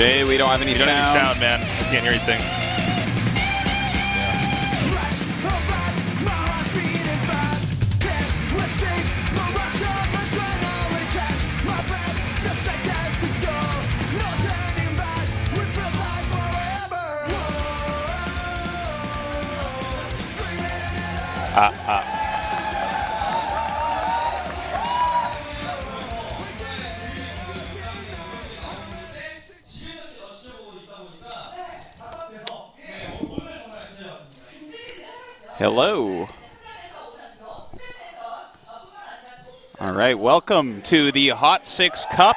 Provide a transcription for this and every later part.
Jay, we don't have any sound. We don't have any sound, man. I can't hear anything. Hello. All right, welcome to the HOT6ix CUP.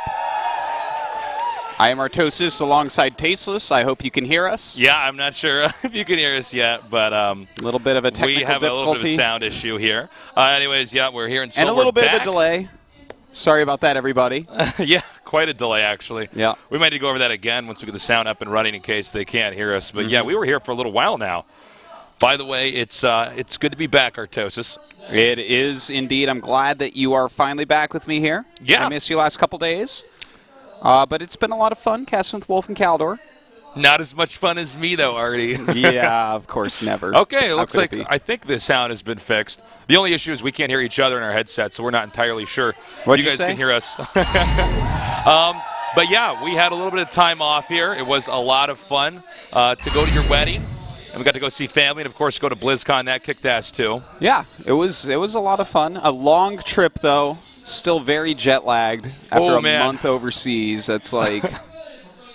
I am Ro4 alongside Tasteless. I hope you can hear us. Yeah, I'm not sure if you can hear us yet, but a little bit of a technical we have difficulty. a little bit of a sound issue here. Anyways, yeah, we're here in Silver. And a little bit back. of a delay. Sorry about that, everybody. Yeah, quite a delay, actually. Yeah. We might need to go over that again once we get the sound up and running in case they can't hear us. But yeah, we were here for a little while now. By the way, it's good to be back, Ro4. It is indeed. I'm glad that you are finally back with me here. Yeah. I missed you last couple days. But it's been a lot of fun casting with Wolf and Caldor. Not as much fun as me, though, Artie. Yeah, of course, never. Okay, it looks like I think the sound has been fixed. The only issue is we can't hear each other in our headsets, so we're not entirely sure What'd you you guys say? can hear us. But yeah, we had a little bit of time off here. It was a lot of fun to go to your wedding. And we got to go see family and, of course, go to BlizzCon. That kicked ass, too. Yeah, it was a lot of fun. A long trip, though. Still very jet-lagged after a month overseas. That's like,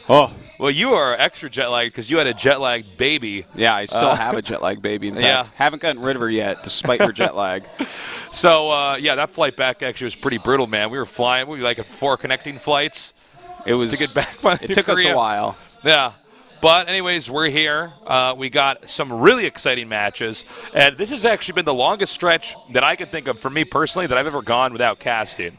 oh. Well, you are extra jet-lagged because you had a jet-lagged baby. Yeah, I still have a jet-lagged baby. In fact, haven't gotten rid of her yet, despite her jet lag. So, yeah, that flight back actually was pretty brutal, man. We were flying. We were like at 4 connecting flights. It was. To get back. It took us a while. Yeah. But anyways, we're here. We got some really exciting matches. And this has actually been the longest stretch that I can think of, for me personally, that I've ever gone without casting.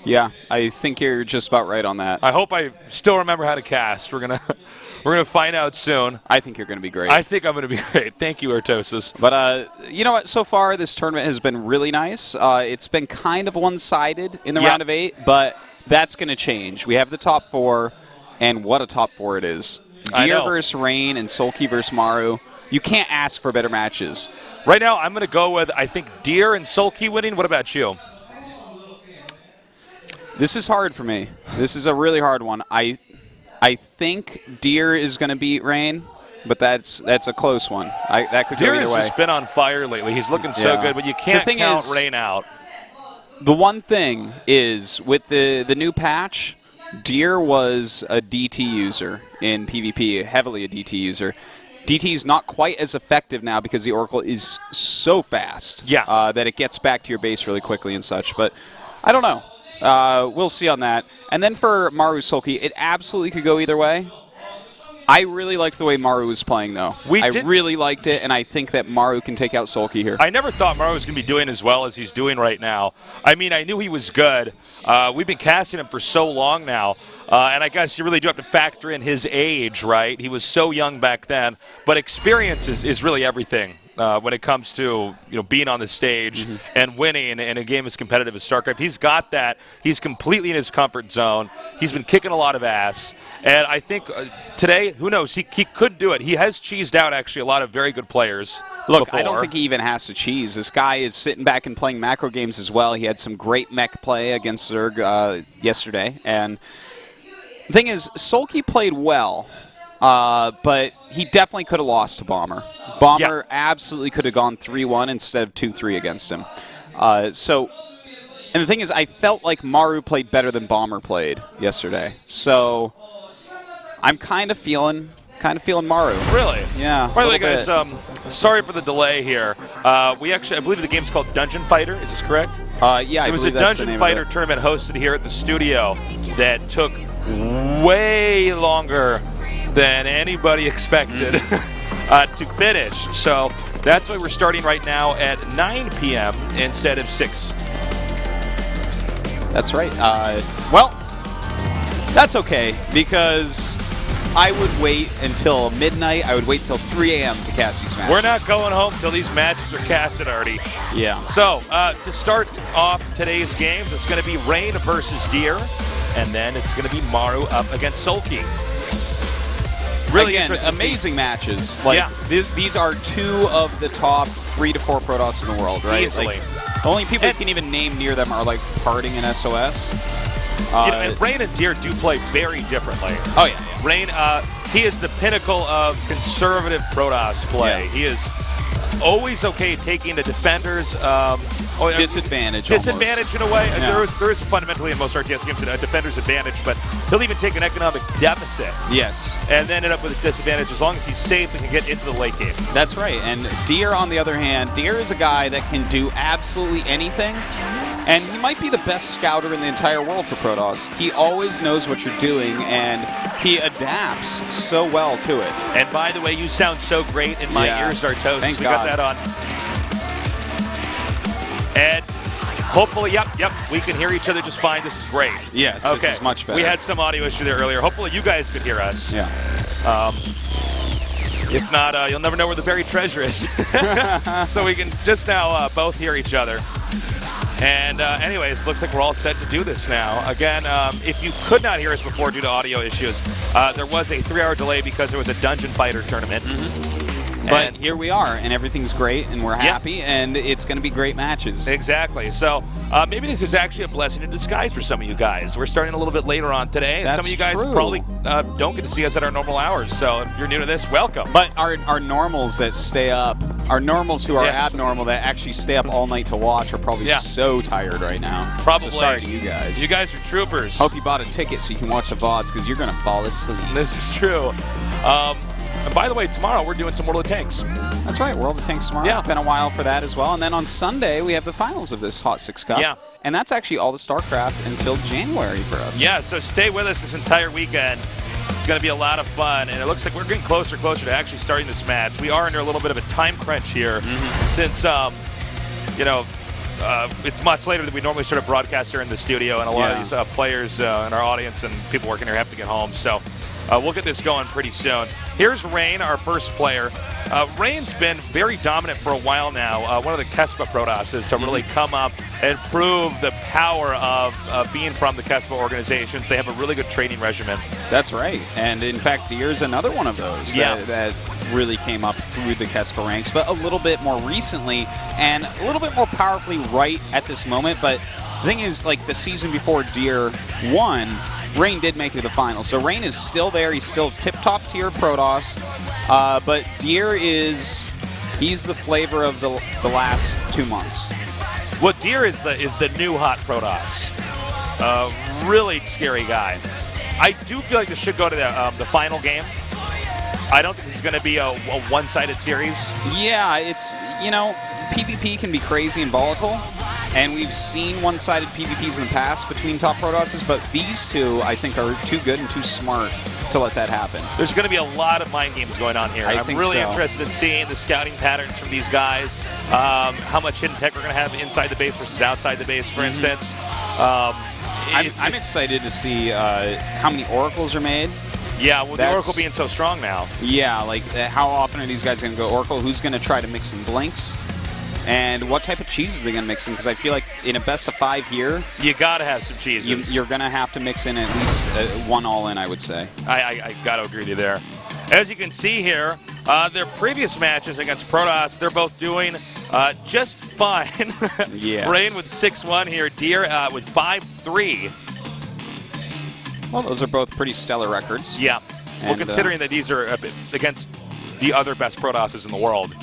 Yeah, I think you're just about right on that. I hope I still remember how to cast. We're gonna find out soon. I think you're going to be great. I think I'm going to be great. Thank you, Ro4. But you know what? So far, this tournament has been really nice. It's been kind of one-sided in the round of 8, but that's going to change. We have the top 4, and what a top 4 it is. Deer versus Rain and Sulky versus Maru. You can't ask for better matches. Right now, I'm going to go with, I think, Deer and Sulky winning. What about you? This is hard for me. This is a really hard one. I think Deer is going to beat Rain, but that's a close one. That could go either way. Deer has just been on fire lately. He's looking so good, but you can't count Rain out. The one thing is, with the new patch, Deer was a DT user in PvP, heavily a DT user. DT is not quite as effective now because the Oracle is so fast that it gets back to your base really quickly and such. But I don't know. We'll see on that. And then for Maru Sulky, it absolutely could go either way. I really liked the way Maru was playing, though. I really liked it, and I think that Maru can take out Sulky here. I never thought Maru was going to be doing as well as he's doing right now. I mean, I knew he was good. We've been casting him for so long now, and I guess you really do have to factor in his age, right? He was so young back then, but experience is really everything. When it comes to being on the stage and winning in a game as competitive as StarCraft. He's got that. He's completely in his comfort zone. He's been kicking a lot of ass. And I think today, who knows, he could do it. He has cheesed out, actually, a lot of very good players. Look, before. I don't think he even has to cheese. This guy is sitting back and playing macro games as well. He had some great mech play against Zerg yesterday. And the thing is, Sulky played well. But he definitely could have lost to Bomber. Bomber absolutely could have gone 3-1 instead of 2-3 against him. And the thing is, I felt like Maru played better than Bomber played yesterday. So I'm kind of feeling Maru. Really? Yeah. By the way, guys, sorry for the delay here. I believe the game's called Dungeon Fighter. Is this correct? Yeah, it was a Dungeon Fighter tournament hosted here at the studio that took way longer than anybody expected to finish. So that's why we're starting right now at 9 p.m. instead of 6. That's right. Well, that's okay, because I would wait until midnight. I would wait till 3 a.m. to cast these matches. We're not going home till these matches are casted already. Yeah. So to start off today's games, it's going to be Rain versus Deer, and then it's going to be Maru up against Sulky. Really Again, interesting to see. amazing matches. Like, Yeah. these are 2 of the top 3 to 4 Protoss in the world, right? Easily. Like, the only people you can even name near them are like Parting and SOS. And Rain and Deer do play very differently. Oh yeah. Rain, he is the pinnacle of conservative Protoss play. Yeah. He is always okay taking the defenders. Disadvantage in a way. Yeah. There is fundamentally in most RTS games a defender's advantage, but he'll even take an economic deficit. Yes. And then end up with a disadvantage as long as he's safe and can get into the late game. That's right. And Deer, on the other hand, Deer is a guy that can do absolutely anything. And he might be the best scouter in the entire world for Protoss. He always knows what you're doing, and he adapts so well to it. And by the way, you sound so great in my ears, Zartos. Thank we God. got that on. And hopefully, yep, we can hear each other just fine. This is great. Yes, okay. This is much better. We had some audio issue there earlier. Hopefully you guys could hear us. Yeah. If not, you'll never know where the buried treasure is. So we can just now both hear each other. And anyways, looks like we're all set to do this now. Again, if you could not hear us before due to audio issues, there was a 3-hour delay because there was a Dungeon Fighter tournament. But here we are, and everything's great, and we're happy, and it's going to be great matches. Exactly. So maybe this is actually a blessing in disguise for some of you guys. We're starting a little bit later on today, and some of you guys probably don't get to see us at our normal hours. So if you're new to this, welcome. But our normals that stay up, our normals who are abnormal that actually stay up all night to watch are probably so tired right now. Probably. So sorry to you guys. You guys are troopers. Hope you bought a ticket so you can watch the VODs, because you're going to fall asleep. This is true. And by the way, tomorrow we're doing some World of Tanks. That's right, World of Tanks tomorrow. Yeah. It's been a while for that as well. And then on Sunday, we have the finals of this HOT6ix Cup. Yeah. And that's actually all the StarCraft until January for us. Yeah, so stay with us this entire weekend. It's going to be a lot of fun, and it looks like we're getting closer to actually starting this match. We are under a little bit of a time crunch here since, it's much later than we normally sort of broadcast here in the studio, and a lot of these players in our audience and people working here have to get home. So we'll get this going pretty soon. Here's Rain, our first player. Rain's been very dominant for a while now. One of the Kespa Protosses to really come up and prove the power of being from the Kespa organizations. They have a really good training regimen. That's right. And in fact, Deer's another one of those that really came up through the Kespa ranks, but a little bit more recently and a little bit more powerfully right at this moment. But the thing is, like the season before Deer won, Rain did make it to the finals. So Rain is still there. He's still tip-top tier Protoss. But Deer he's the flavor of the last 2 months. Well, Deer is the new hot Protoss. Really scary guy. I do feel like this should go to the final game. I don't think this is going to be a one-sided series. Yeah, it's, PvP can be crazy and volatile. And we've seen one-sided PvPs in the past between top Protosses, but these two, I think, are too good and too smart to let that happen. There's going to be a lot of mind games going on here. I'm really interested in seeing the scouting patterns from these guys, how much hidden tech we're going to have inside the base versus outside the base, for instance. I'm excited to see how many oracles are made. Yeah, well, the Oracle being so strong now. Yeah, like how often are these guys going to go Oracle? Who's going to try to mix in Blinks? And what type of cheeses are they going to mix in? Because I feel like in a best-of-5 here, you got to have some cheeses. You're going to have to mix in at least one all-in, I would say. I got to agree with you there. As you can see here, their previous matches against Protoss, they're both doing just fine. Yes. Rain with 6-1 here, Deer with 5-3. Well, those are both pretty stellar records. Yeah. Well, considering that these are against the other best Protosses in the world,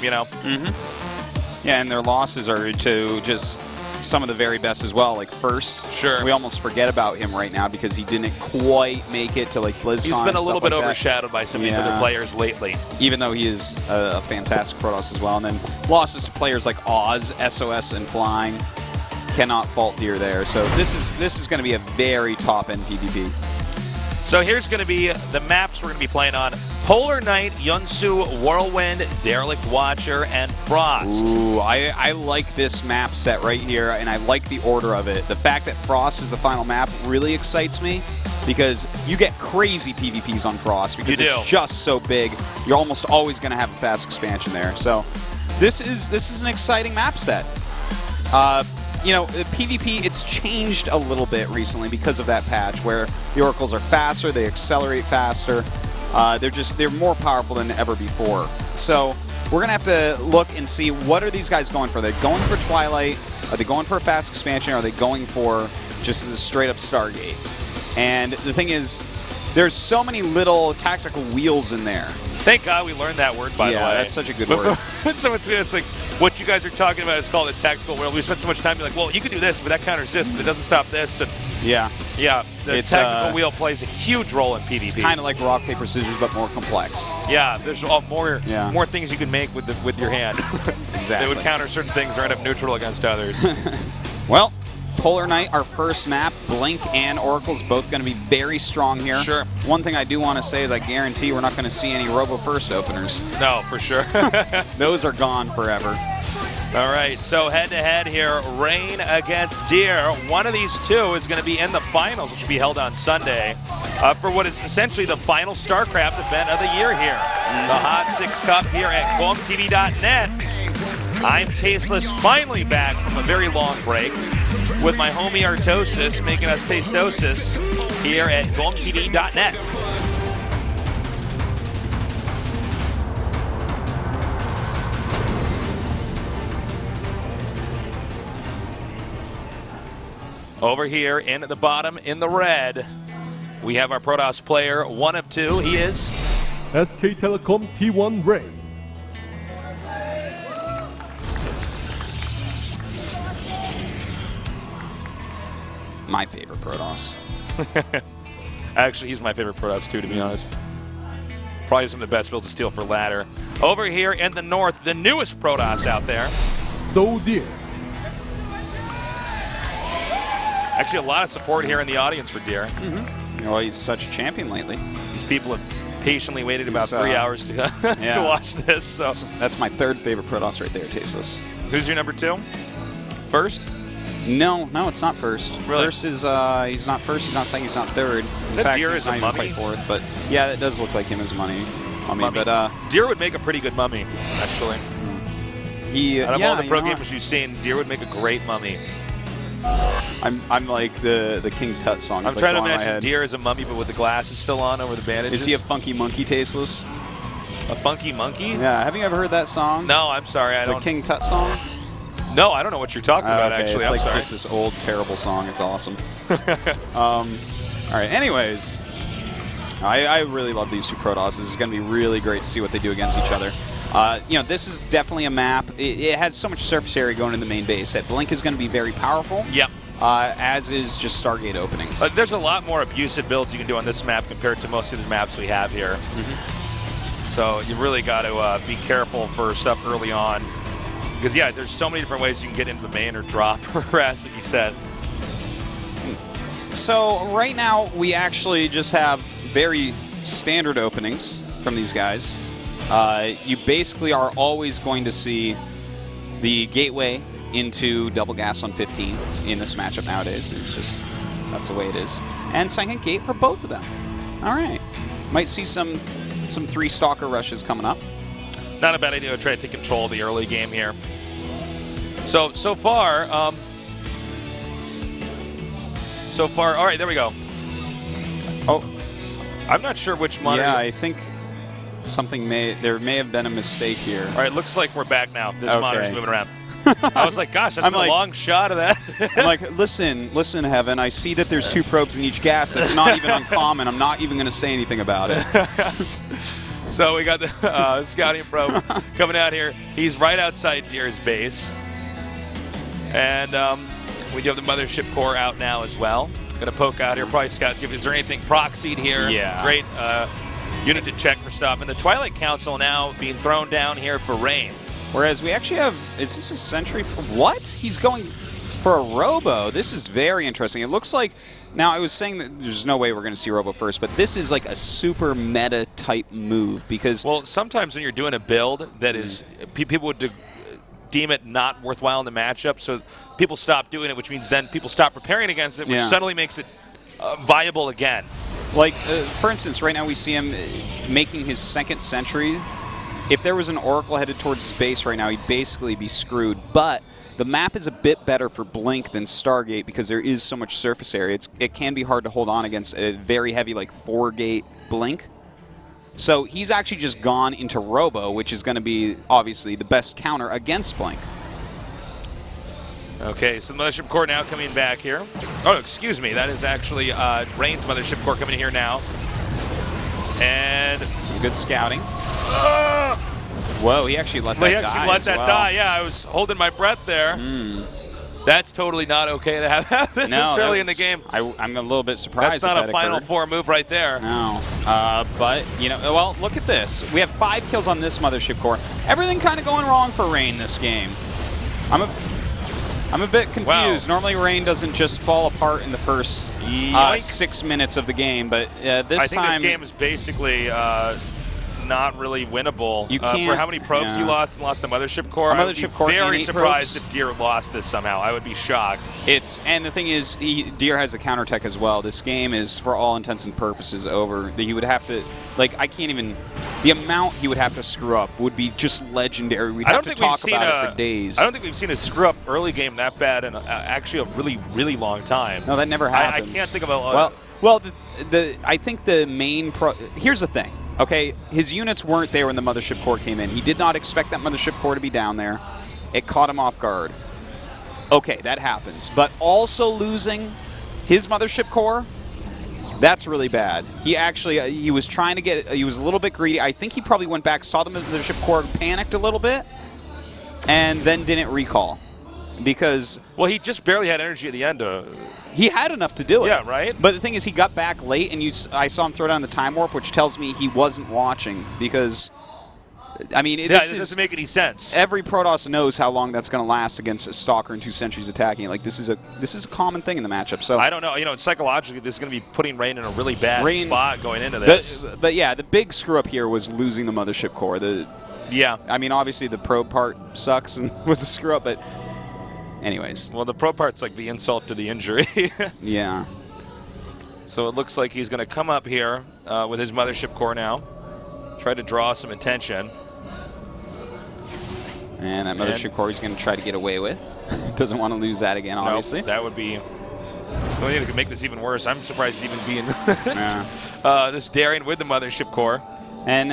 Yeah, and their losses are to just some of the very best as well. Like First, we almost forget about him right now because he didn't quite make it to like BlizzCon. He's been a little bit overshadowed by some of these other players lately. Even though he is a fantastic Protoss as well. And then losses to players like Oz, SOS, and Flying. Cannot fault Deer there. So this is going to be a very top-end PvP. So here's going to be the maps we're going to be playing on. Polar Knight, Yunsu, Whirlwind, Derelict Watcher, and Frost. Ooh, I like this map set right here, and I like the order of it. The fact that Frost is the final map really excites me because you get crazy PvPs on Frost because it's just so big. You're almost always going to have a fast expansion there. So this is an exciting map set. PvP, it's changed a little bit recently because of that patch where the oracles are faster, they accelerate faster. They're more powerful than ever before. So we're going to have to look and see what are these guys going for. Are they going for Twilight? Are they going for a fast expansion? Or are they going for just the straight-up Stargate? And the thing is, there's so many little tactical wheels in there. Thank God we learned that word, by the way. Yeah, that's such a good word. Someone tweeted us, like, what you guys are talking about is called a tactical wheel. We spent so much time being like, well, you can do this, but that counters this, but it doesn't stop this. And yeah. Yeah, the tactical wheel plays a huge role in PvP. It's kind of like rock, paper, scissors, but more complex. Yeah, there's more things you can make with your hand. Exactly. They would counter certain things or end up neutral against others. Well, Polar Knight, our first map, Blink and Oracle's both going to be very strong here. Sure. One thing I do want to say is I guarantee we're not going to see any Robo First openers. No, for sure. Those are gone forever. All right, so head-to-head here, Rain against Deer. One of these two is going to be in the finals, which will be held on Sunday, for what is essentially the final StarCraft event of the year here. The HOT6ix CUP here at GOMTV.net. I'm Tasteless, finally back from a very long break with my homie Artosis, making us Tastosis here at GOMTV.net. Over here in the bottom in the red, we have our Protoss player, one of two. He is SK Telecom T1 Ray. My favorite Protoss. Actually, he's my favorite Protoss too, to be honest. Probably some of the best builds to steal for ladder. Over here in the north, the newest Protoss out there. So Deer. Actually, a lot of support here in the audience for Deer. Well, he's such a champion lately. These people have patiently waited about 3 hours to to watch this. So that's my third favorite Protoss right there, Tasteless. Who's your number two? First? No, it's not first. Really? First is he's not first, he's not second, he's not third. Is that Deer as a he's not mummy? even quite fourth, but yeah, it does look like him as a mummy. But Deer would make a pretty good mummy, actually. Out of all the pro gamers you've seen, Deer would make a great mummy. I'm like the King Tut song. I'm trying to imagine Deer as a mummy, but with the glasses still on over the bandages. Is he a funky monkey, Tasteless? A funky monkey? Yeah. Have you ever heard that song? No, I'm sorry. I don't. The King Tut song? No, I don't know what you're talking about, okay. actually. It's I'm like sorry. just this old, terrible song. It's awesome. All right. Anyways, I really love these two Protosses. It's going to be really great to see what they do against each other. This is definitely a map. It has so much surface area going in the main base that Blink is going to be very powerful. Yep. As is just Stargate openings. There's a lot more abusive builds you can do on this map compared to most of the maps we have here. So you really got to be careful for stuff early on. Because, yeah, there's so many different ways you can get into the main or drop or harass that you said. So right now we actually just have very standard openings from these guys. You basically are always going to see the gateway into double gas on 15 in this matchup nowadays. It's just, that's the way it is. And second gate for both of them. All right. Might see some 3 Stalker rushes coming up. Not a bad idea to try to take control of the early game here. So far, all right, there we go. Oh, I'm not sure which monitor. yeah, I think there may have been a mistake here. All right, looks like we're back now. This monitor's moving around. I was like, gosh, that's I'm been a long shot of that. I'm like, listen, Heaven, I see that there's 2 probes in each gas. That's not even uncommon. I'm not even going to say anything about it. So we got the scouting probe coming out here. He's right outside Deer's base. And we do have the mothership core out now as well. Going to poke out here, probably scout, see if is there anything proxied here. Yeah. Great unit to check for stuff. And the Twilight Council now being thrown down here for rain. Whereas we actually have, is this a sentry? What? He's going for a Robo. This is very interesting. It looks like, now I was saying that there's no way we're going to see Robo first, but this is like a super meta type move because... Well, sometimes when you're doing a build that is, people would deem it not worthwhile in the matchup, so people stop doing it, which means then people stop preparing against it, which suddenly makes it viable again. Like, for instance, right now we see him making his 2nd sentry. If there was an Oracle headed towards his base right now, he'd basically be screwed. But the map is a bit better for Blink than Stargate because there is so much surface area. It can be hard to hold on against a very heavy, like, 4-gate Blink. So he's actually just gone into Robo, which is going to be, obviously, the best counter against Blink. Okay, so the Mothership Core now coming back here. Oh, excuse me. That is actually Rain's Mothership Core coming in here now. And some good scouting. Whoa, he actually let that die. He actually let that die. Yeah, I was holding my breath there. That's totally not okay to have happen this early in the game. I'm a little bit surprised. That's not that a Final occurred. Four move right there. No, but you know, well, look at this. We have 5 kills on this Mothership Core. Everything kind of going wrong for Rain this game. I'm a bit confused. Wow. Normally, Rain doesn't just fall apart in the first 6 minutes of the game, but this time... I think this game is basically not really winnable. You can't, for how many probes you lost and lost the Mothership Core, I would be very surprised if Deer lost this somehow. I would be shocked. And the thing is, Deer has a counterattack as well. This game is, for all intents and purposes, over. He would have to... Like, I can't even... The amount he would have to screw up would be just legendary. We'd have to talk about it for days. I don't think we've seen a screw-up early game that bad in actually a really, really long time. No, that never happens. I can't think of a... Well, I think the main... Here's the thing, okay? His units weren't there when the Mothership Core came in. He did not expect that Mothership Core to be down there. It caught him off guard. Okay, that happens. But also losing his Mothership Core... That's really bad. He actually, he was trying to get, he was a little bit greedy. I think he probably went back, saw the Mothership Core, panicked a little bit, and then didn't recall. Because... Well, he just barely had energy at the end. He had enough to do it. Yeah, right? But the thing is, he got back late, and I saw him throw down the Time Warp, which tells me he wasn't watching, because... I mean, it doesn't make any sense. Every Protoss knows how long that's going to last against a Stalker and 2 Sentries attacking. Like, this is a common thing in the matchup. So I don't know. You know, psychologically, this is going to be putting Rain in a really bad spot going into this. But yeah, the big screw up here was losing the Mothership Core. I mean, obviously the probe part sucks and was a screw up, but anyways. Well, the probe part's like the insult to the injury. Yeah. So it looks like he's going to come up here with his Mothership Core now. Try to draw some attention. And that Mothership Core he's going to try to get away with. Doesn't want to lose that again, obviously. Nope, that would be... The only thing that could make this even worse. I'm surprised he's even being this daring with the Mothership Core. And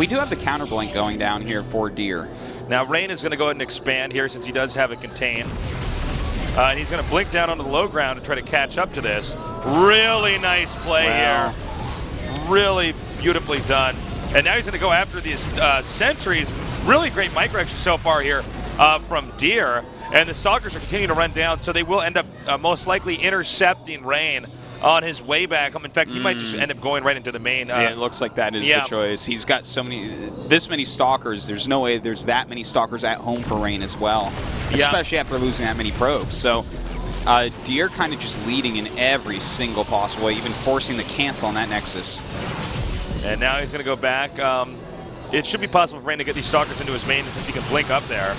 we do have the counter blink going down here for Deer. Now Rain is going to go ahead and expand here since he does have a contain. And he's going to blink down onto the low ground to try to catch up to this. Really nice play here. Really beautifully done. And now he's going to go after these sentries. Really great micro action so far here from Deer. And the Stalkers are continuing to run down, so they will end up most likely intercepting Rain on his way back home. In fact, he might just end up going right into the main. Yeah, it looks like that is the choice. He's got this many Stalkers. There's no way there's that many Stalkers at home for Rain as well, especially after losing that many probes. So Deer kind of just leading in every single possible way, even forcing the cancel on that Nexus. And now he's going to go back. It should be possible for Rain to get these Stalkers into his main since he can blink up there.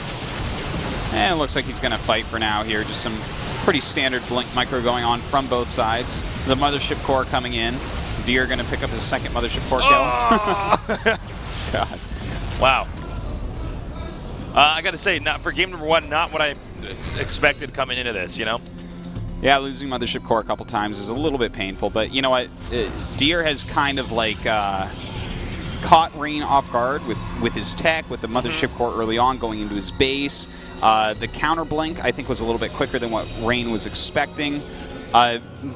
And it looks like he's going to fight for now here. Just some pretty standard blink micro going on from both sides. The Mothership Core coming in. Deer going to pick up his second Mothership Core kill. God. Wow. I got to say, not for game number 1, not what I expected coming into this, you know? Yeah, losing Mothership Core a couple times is a little bit painful, but you know what? Deer has kind of like caught Rain off guard with his tech, with the Mothership Core early on going into his base. The counter blink, I think, was a little bit quicker than what Rain was expecting.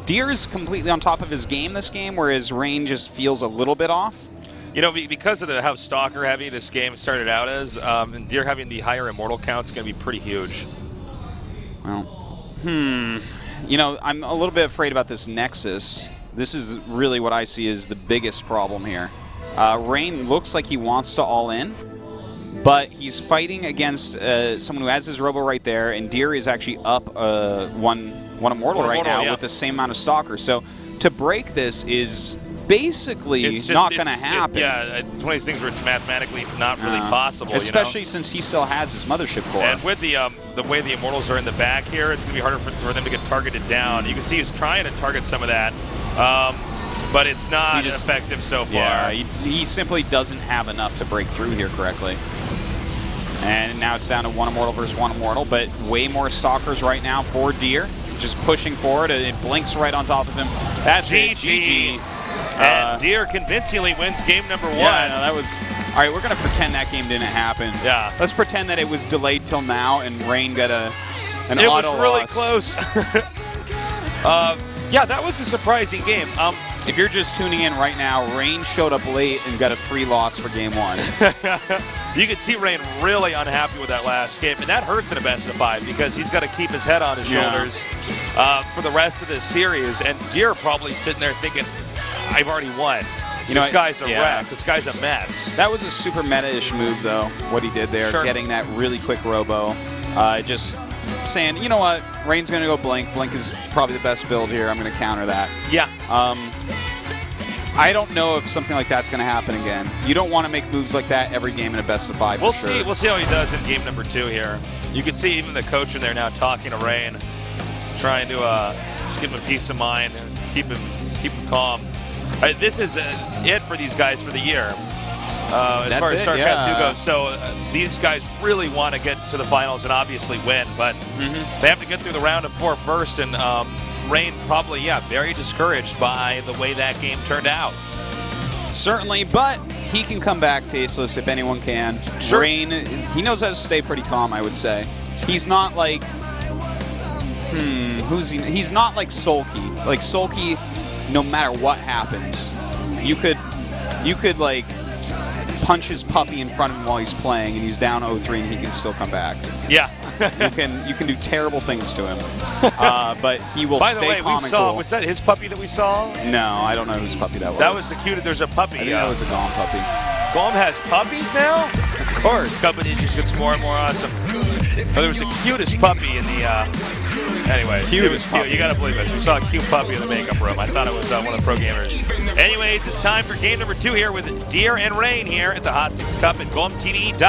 Deer is completely on top of his game this game, whereas Rain just feels a little bit off. You know, because of how Stalker heavy this game started out as, and Deer having the higher Immortal count is going to be pretty huge. Well, you know, I'm a little bit afraid about this Nexus. This is really what I see as the biggest problem here. Rain looks like he wants to all in, but he's fighting against someone who has his Robo right there, and Deer is actually up one Immortal right now with the same amount of Stalkers. So to break this is basically not going to happen. Yeah, it's one of these things where it's mathematically not really possible. Especially since he still has his Mothership Core. And with the way the Immortals are in the back here, it's going to be harder for them to get targeted down. You can see he's trying to target some of that, but it's not effective so far. Yeah, he simply doesn't have enough to break through here correctly. And now it's down to 1 Immortal versus 1 Immortal, but way more Stalkers right now for Deer. Just pushing forward, and it blinks right on top of him. That's it, GG. And Deer convincingly wins game number 1. Yeah, no, that was. All right, we're going to pretend that game didn't happen. Yeah. Let's pretend that it was delayed till now and Rain got an It auto was really loss. close. Yeah, that was a surprising game. If you're just tuning in right now, Rain showed up late and got a free loss for game 1. You can see Rain really unhappy with that last game, and that hurts in a best of 5 because he's got to keep his head on his shoulders for the rest of this series. And Deer probably sitting there thinking, I've already won. This guy's a wreck. This guy's a mess. That was a super meta-ish move, though, what he did there, getting that really quick robo. Just saying, you know what, Rain's going to go Blink. Blink is probably the best build here. I'm going to counter that. Yeah. I don't know if something like that's going to happen again. You don't want to make moves like that every game in a best of 5. We'll see. We'll see how he does in game number 2 here. You can see even the coach in there now talking to Rain, trying to just give him peace of mind and keep him calm. This is it for these guys for the year. As far as StarCraft 2 goes. So these guys really want to get to the finals and obviously win, but they have to get through the round of 4 first, and Rain probably, very discouraged by the way that game turned out. Certainly, but he can come back tasteless if anyone can. Sure. Rain, he knows how to stay pretty calm, I would say. He's not like, who's he? He's not like Sulky. Like Sulky, no matter what happens, you could like punch his puppy in front of him while he's playing, and he's down 0-3, and he can still come back. Yeah. you can do terrible things to him, but he will By stay the way, calm and cool. was that his puppy that we saw? No, I don't know whose puppy that was. That was the cutest. There's a puppy. I think that was a Gom puppy. Gom has puppies now? Of course. Company just gets more and more awesome. But there was the cutest puppy in the. Anyway, it was cute. You gotta believe this. We saw a cute puppy in the makeup room. I thought it was one of the pro gamers. Anyways, it's time for game number 2 here with Deer and Rain here at the HOT6ix CUP at GOMTV.net.